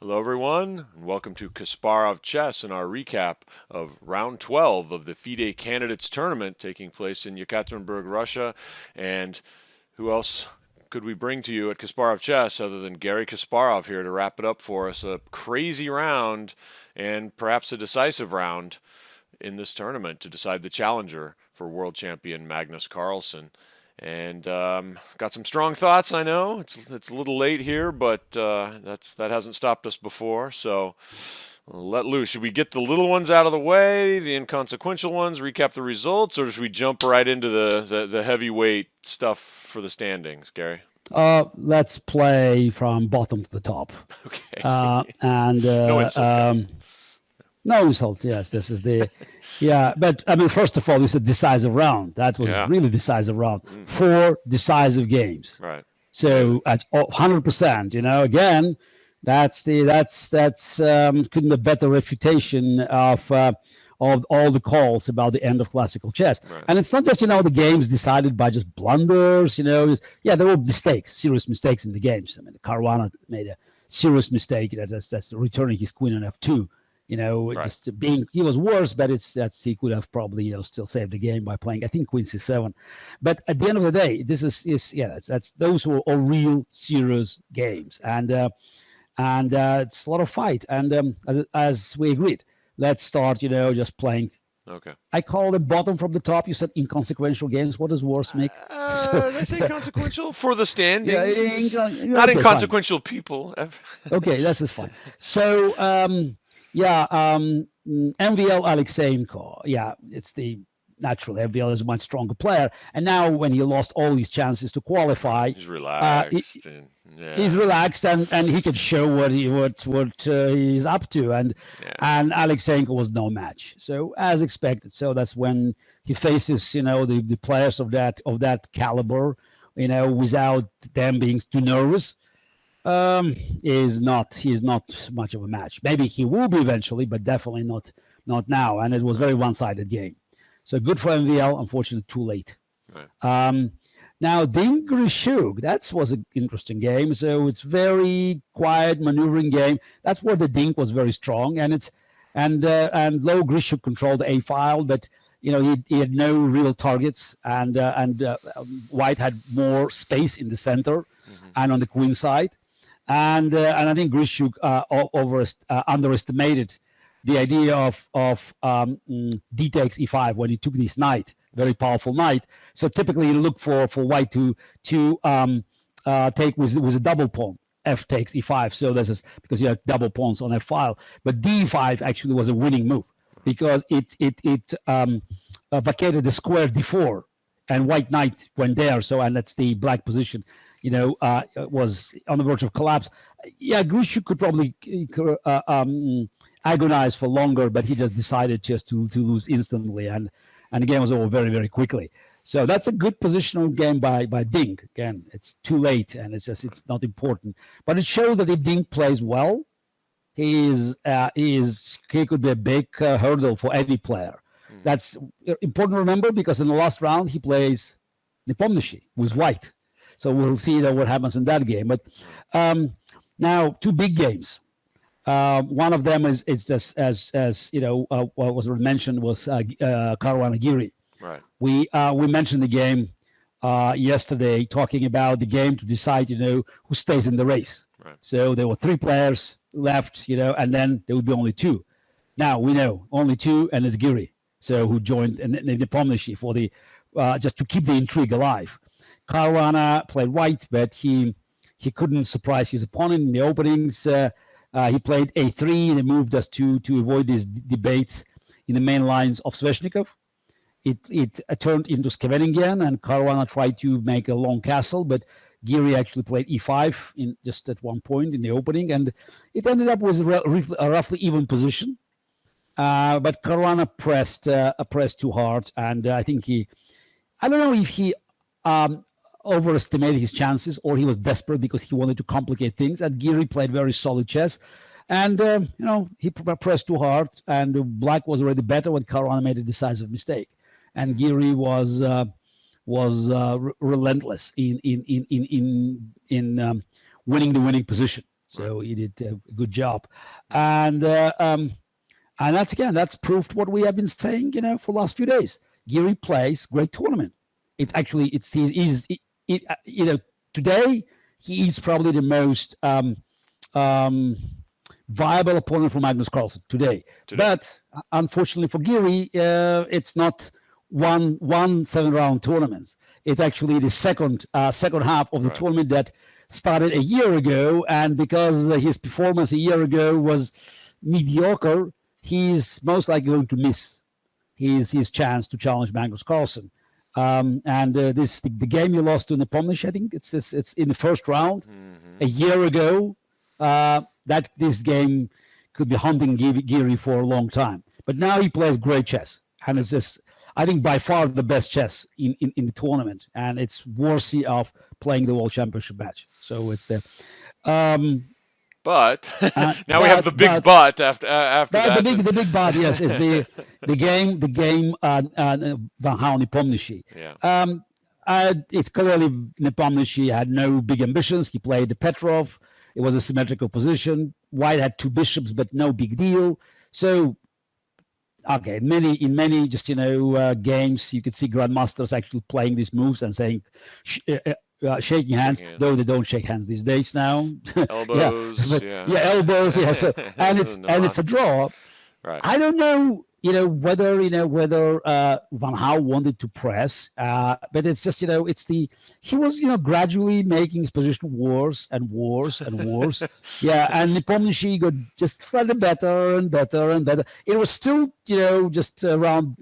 Hello, everyone, and welcome to Kasparovchess and our recap of round 12 of the FIDE Candidates Tournament taking place in Yekaterinburg, Russia. And who else could we bring to you at Kasparovchess other than Garry Kasparov here to wrap it up for us? A crazy round and perhaps a decisive round in this tournament to decide the challenger for world champion Magnus Carlsen. And got some strong thoughts. I know it's a little late here, but that hasn't stopped us before. So let loose. Should we get the little ones out of the way, the inconsequential ones, recap the results, or should we jump right into the heavyweight stuff for the standings, Gary? Let's play from bottom to the top. Okay. No insult. No insult. Yes, this is the. Yeah, but I mean, first of all, it's a decisive round. That was really decisive round. 4 decisive games. Right. So at 100%, again, that's couldn't a better refutation of all the calls about the end of classical chess. Right. And it's not just the games decided by just blunders. There were mistakes, serious mistakes in the games. I mean, Caruana made a serious mistake. That's returning his queen on F2. Right. Just being, he was worse, but he could have probably, still saved the game by playing, I think, Queen C7. But at the end of the day, this that's those were all real serious games, and it's a lot of fight. And as we agreed, let's start, just playing. Okay. I call the bottom from the top. You said inconsequential games. What does worse make? Did I say consequential for the standings? Not inconsequential people. Okay, that's just fine. So. MVL Alekseenko. Yeah, it's the natural. MVL is a much stronger player, and now when he lost all his chances to qualify, he's relaxed. He's relaxed, and he can show what he's up to. And Alekseenko was no match. So as expected. So that's when he faces the players of that caliber, without them being too nervous. He's not much of a match. Maybe he will be eventually, but definitely not now. And it was a very one-sided game. So good for MVL. Unfortunately, too late. Right. Now Ding Grishuk, that was an interesting game. So it's very quiet, maneuvering game. That's where the Ding was very strong, and low Grishuk controlled the A file, but he had no real targets, and White had more space in the center and on the queen side. And I think Grishuk underestimated the idea of D takes E5 when he took this knight, very powerful knight. So typically you look for White to take with a double pawn, F takes E5. So this is because you have double pawns on F file. But D5 actually was a winning move because it vacated the square D4, and White knight went there. So and that's the black position. Was on the verge of collapse. Yeah, Grishuk could probably agonize for longer, but he just decided to lose instantly, and the game was over very, very quickly. So that's a good positional game by Ding. Again, it's too late, and it's not important. But it shows that if Ding plays well, he could be a big hurdle for any player. That's important to remember because in the last round he plays Nepomniachtchi with White. So we'll see what happens in that game. But now 2 big games. One of them is just as what was mentioned was Caruana Giri. Right. We mentioned the game yesterday, talking about the game to decide who stays in the race. Right. So there were 3 players left, and then there would be only 2. Now we know only 2, and it's Giri, so who joined Nepomniachtchi for the just to keep the intrigue alive. Caruana played White, but he couldn't surprise his opponent in the openings. He played A3, and he moved us to avoid these debates in the main lines of Sveshnikov. It turned into Scheveningen, and Caruana tried to make a long castle, but Giri actually played E5 just at one point in the opening, and it ended up with a roughly even position. But Caruana pressed too hard, and I think I don't know if he overestimated his chances or he was desperate because he wanted to complicate things. And Giri played very solid chess, and he pressed too hard, and Black was already better when Caruana made a decisive mistake, and Giri was relentless in winning the winning position. So he did a good job, and that's proved what we have been saying, for the last few days. Giri plays great tournament. It's actually today he is probably the most viable opponent for Magnus Carlsen today. But unfortunately for Giri, it's not one 7-round tournament. It's actually the second half of the tournament that started a year ago, and because his performance a year ago was mediocre, he's most likely going to miss his chance to challenge Magnus Carlsen. The game he lost to Nepomniachtchi, I think it's in the first round a year ago. That this game could be hunting Giri for a long time. But now he plays great chess, and it's just, I think, by far the best chess in the tournament, and it's worthy of playing the World Championship match. So it's the. But now we have the big but after that. The big but, yes, is the game Van Hau Nepomniachtchi. Yeah. It's clearly Nepomniachtchi had no big ambitions. He played the Petrov. It was a symmetrical position. White had two bishops, but no big deal. So, okay, in many games, you could see grandmasters actually playing these moves and saying, shaking hands, though they don't shake hands these days now. Elbows, elbows. Yeah, so, and it's a draw. Right. I don't know, whether Van Hau wanted to press, but it's just, he was, gradually making his position worse and worse and worse. And Nepomniachtchi got just slightly better and better and better. It was still, just around,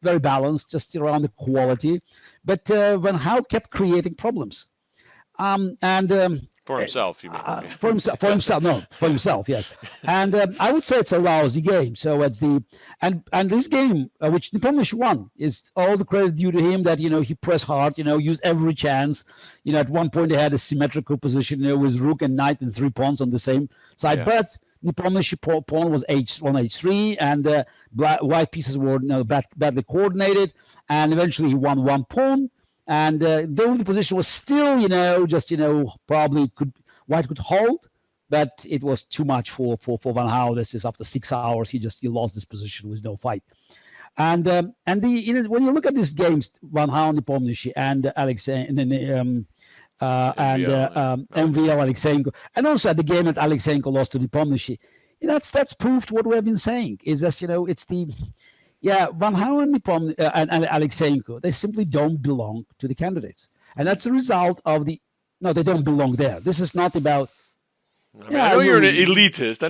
very balanced, just around the quality. But Van Hau kept creating problems. For himself, you mean? For himself, yes. And I would say it's a lousy game. So it's and this game, which Nepomniachtchi won, is all the credit due to him that, he pressed hard, used every chance. At one point they had a symmetrical position, with rook and knight and 3 pawns on the same side. Yeah. But Nepomniachtchi pawn was h1, h3, and white pieces were badly coordinated, and eventually he won 1 pawn. And the only position was still, probably White could hold, but it was too much for Van Hau. This is after 6 hours, he lost this position with no fight. And when you look at these games, Van Hau, Nepomniachtchi, and Alekseenko, MVL Alekseenko, and also at the game that Alekseenko lost to Nepomniachtchi, that's proved what we have been saying. Is that it's the. Yeah, Van Hau and Alekseenko, they simply don't belong to the candidates. And that's the result of no, they don't belong there. This is not about... I know you're an elitist.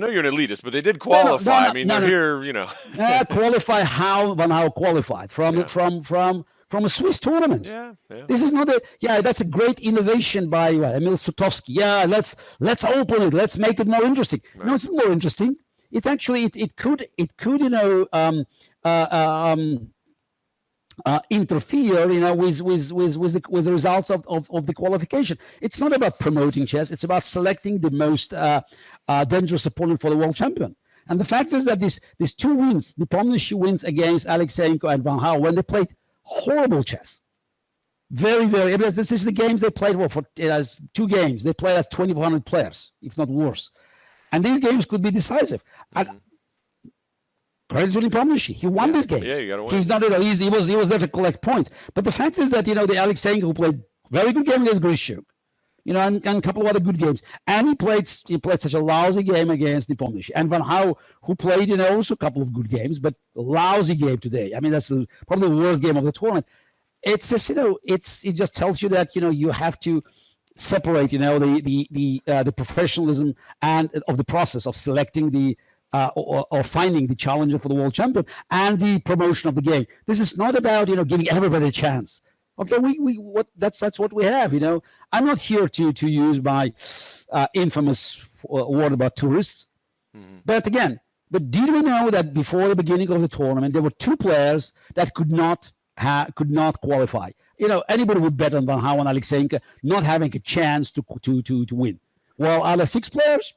But they did qualify. They're here, qualify how Van Hau qualified from a Swiss tournament. Yeah. This is not that's a great innovation by Emil Sotowski. Yeah, let's open it. Let's make it more interesting. Right. No, it's more interesting. It actually, it could interfere, with the results of the qualification. It's not about promoting chess. It's about selecting the most dangerous opponent for the world champion. And the fact is that these 2 wins, Nepomniachtchi wins against Alekseenko and Van Hau, when they played horrible chess. Very, very. This is the games they played for 2 games. They played as 2,400 players, if not worse. And these games could be decisive. Credit to Nepomniachtchi. He won this game. Yeah, you got to win. He's not, he was there to collect points. But the fact is that, the Alekseenko played very good game against Grishuk, and a couple of other good games. And he played such a lousy game against Nepomniachtchi. And Van Hau, who played, also a couple of good games, but a lousy game today. I mean, that's probably the worst game of the tournament. It's just, it just tells you that, you have to separate, the professionalism and of the process of selecting or finding the challenger for the world champion and the promotion of the game. This is not about, giving everybody a chance. Okay, that's what we have, I'm not here to use my infamous word about tourists. Mm-hmm. But did we know that before the beginning of the tournament, there were 2 players that could not qualify? Anybody would bet on Van Hau and Alekseenko not having a chance to win. Well, out of 6 players,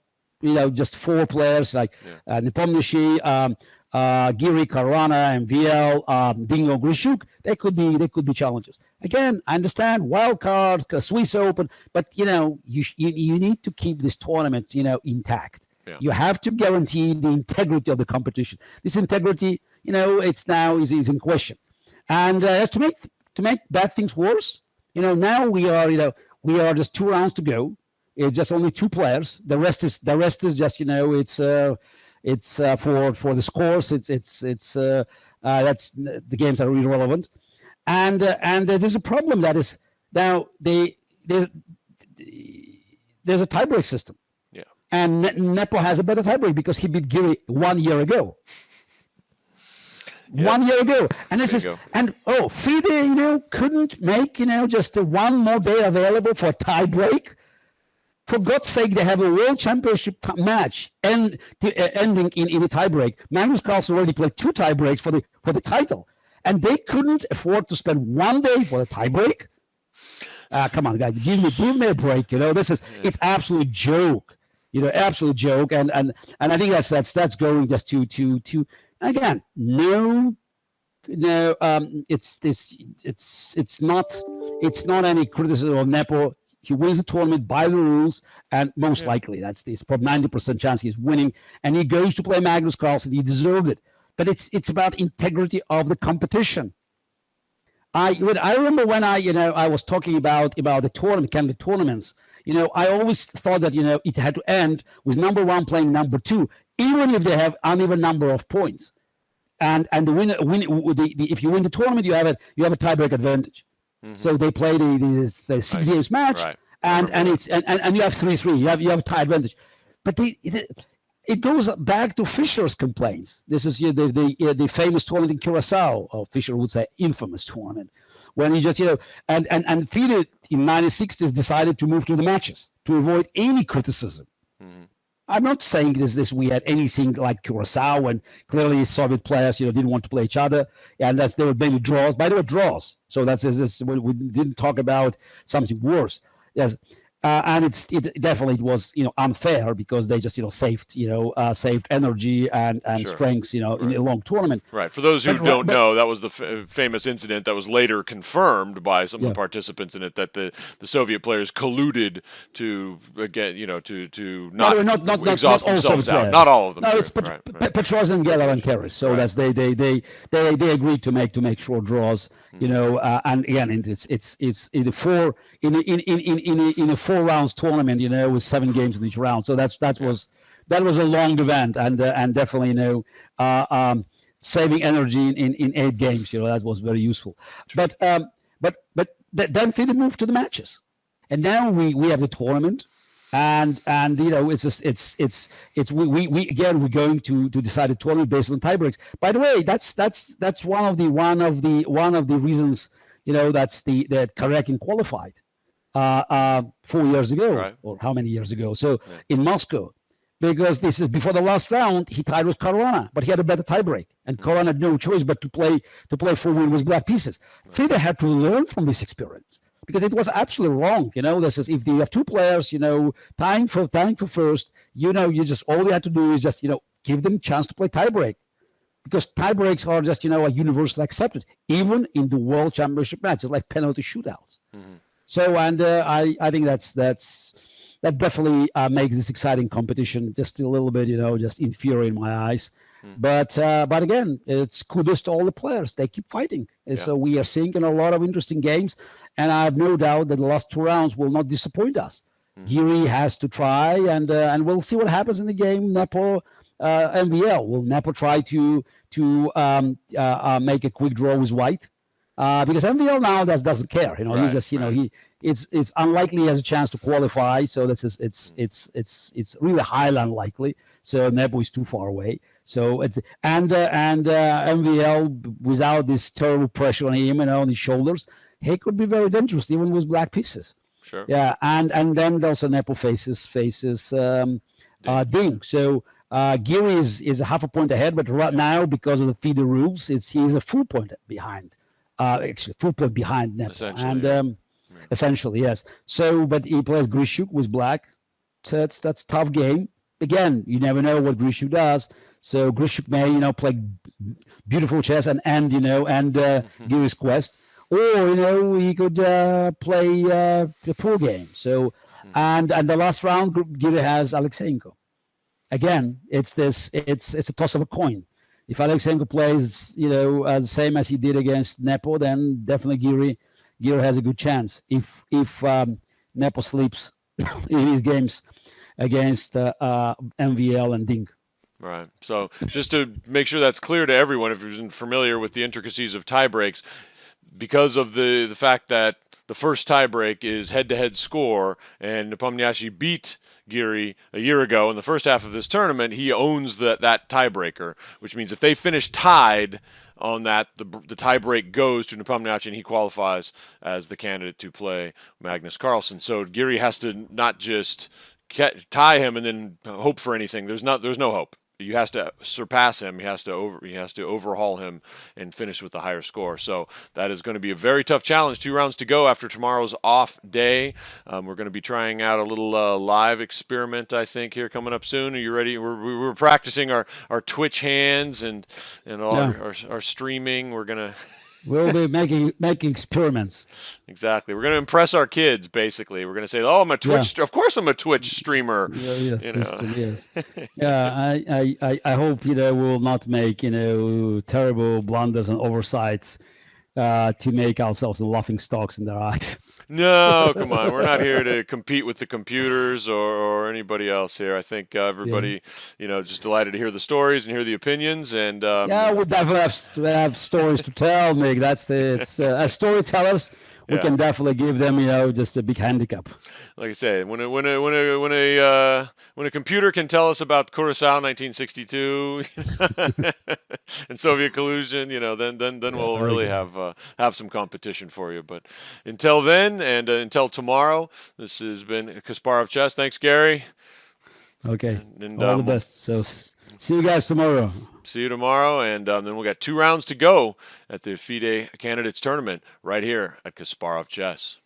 just 4 players like Nepomniachtchi, Giri, Caruana, MVL, Dingo, Grishuk, they could be challengers. Again, I understand wild cards, Swiss Open, but you need to keep this tournament intact. Yeah. You have to guarantee the integrity of the competition. This integrity, it's now is in question, and to make bad things worse, now we are just 2 rounds to go. It's just only 2 players. The rest is just it's for the scores. That's the games are irrelevant. And there's a problem that is now there's a tiebreak system. Yeah. And Nepo has a better tiebreak because he beat Giri 1 year ago. Yeah. 1 year ago. And this is FIDE, couldn't make just 1 more day available for a tiebreak. For God's sake, they have a world championship match ending in a tiebreak. Magnus Carlsen already played 2 tiebreaks for the title. And they couldn't afford to spend 1 day for a tiebreak. Come on, guys, give me a break. It's absolute joke. Absolute joke. And I think that's going just to again. It's not any criticism of Nepo. He wins the tournament by the rules, and most likely that's probably 90% chance he's winning. And he goes to play Magnus Carlsen. He deserved it. But it's about integrity of the competition. I remember when I was talking about the tournament, candidate tournaments. I always thought that it had to end with number 1 playing number 2, even if they have uneven number of points. And the winner, if you win the tournament, you have a tiebreak advantage. Mm-hmm. So they play the 6 games match, right. and you have 3-3. You have a tie advantage. But it goes back to Fischer's complaints. This is the famous tournament in Curacao, or Fischer would say infamous tournament, when he just and FIDE in 1960s decided to move to the matches to avoid any criticism. Mm-hmm. I'm not saying this we had anything like Curacao, when clearly Soviet players didn't want to play each other, and there were many draws. By the way, draws. So we didn't talk about something worse. Yes. And it definitely was unfair because they just saved energy and sure. strengths in a long tournament. Right. For those who don't know, that was the famous incident that was later confirmed by some of the participants in it, that the Soviet players colluded to not exhaust themselves out. Not all of them. No, it's Petrosian, Geller, and Keres. So that's they agreed to make short draws. And again, it's in a 4 rounds tournament, with 7 games in each round. So that was a long event, and definitely saving energy in 8 games. That was very useful. But then FIDE moved to the matches, and now we have the tournament. And it's just we're going to decide a tournament based on tiebreaks. By the way, that's one of the reasons that Karakin qualified 4 years ago, right. Or how many years ago? So in Moscow, because this is before the last round, he tied with Caruana, but he had a better tiebreak, and Caruana had no choice but to play for win with black pieces. Right. FIDE had to learn from this experience, because it was absolutely wrong. This is, if you have 2 players, tying for first, you just, all you have to do is just, give them a chance to play tiebreak, because tiebreaks are just, are universally accepted, even in the World Championship matches, like penalty shootouts. Mm-hmm. So, and I think that definitely makes this exciting competition just a little bit, just inferior in my eyes. But again, it's kudos to all the players. They keep fighting. Yeah. So we are seeing a lot of interesting games, and I have no doubt that the last 2 rounds will not disappoint us. Mm-hmm. Giri has to try, and we'll see what happens in the game. Nepo, MVL. Will Nepo try to make a quick draw with white? Because MVL now doesn't care. Right, he's just it's unlikely he has a chance to qualify. So it's really highly unlikely. So Nepo is too far away. So it's MVL, without this terrible pressure on him and on his shoulders, he could be very dangerous even with black pieces. Sure. Yeah, and then also Nepo faces Ding. So Giri is a half a point ahead, but right now, because of the FIDE rules, he's a full point behind. Actually, full point behind Nepo. Essentially, yes. So, but he plays Grishuk with black. So that's a tough game. Again, you never know what Grishuk does. So Grishuk may, play beautiful chess and Giri's quest, or he could play the pool game. So, and the last round, Giri has Alekseenko. Again, it's a toss of a coin. If Alekseenko plays, the same as he did against Nepo, then definitely Giri has a good chance. If Nepo sleeps in his games against MVL and Dink. Right. So just to make sure that's clear to everyone, if you're familiar with the intricacies of tie breaks, because of the fact that the first tiebreak is head-to-head score, and Nepomniachtchi beat Giri a year ago in the first half of this tournament, he owns that tiebreaker, which means if they finish tied on that, the tiebreak goes to Nepomniachtchi, and he qualifies as the candidate to play Magnus Carlsen. So Giri has to not just tie him and then hope for anything. There's no hope. You has to surpass him. He has to overhaul him and finish with the higher score. So that is going to be a very tough challenge. 2 rounds to go after tomorrow's off day. We're going to be trying out a little live experiment, I think, here coming up soon. Are you ready? We're practicing our Twitch hands and all our streaming. We're gonna. We'll be making experiments. Exactly. We're going to impress our kids, basically. We're going to say, "Oh, I'm a Twitch. Of course, I'm a Twitch streamer." Yes. I hope we'll not make terrible blunders and oversights to make ourselves laughing stocks in their eyes. No, come on. We're not here to compete with the computers or anybody else here. I think everybody, just delighted to hear the stories and hear the opinions. And we definitely have stories to tell, Mig. That's as storytellers, we can definitely give them, just a big handicap. Like I say, when a computer can tell us about Curaçao 1962 and Soviet collusion, then we'll really have some competition for you. But until then, and until tomorrow, this has been Kasparovchess. Thanks, Gary. Okay. And all the best. So see you guys tomorrow. See you tomorrow, and then we'll got 2 rounds to go at the FIDE Candidates Tournament right here at Kasparovchess.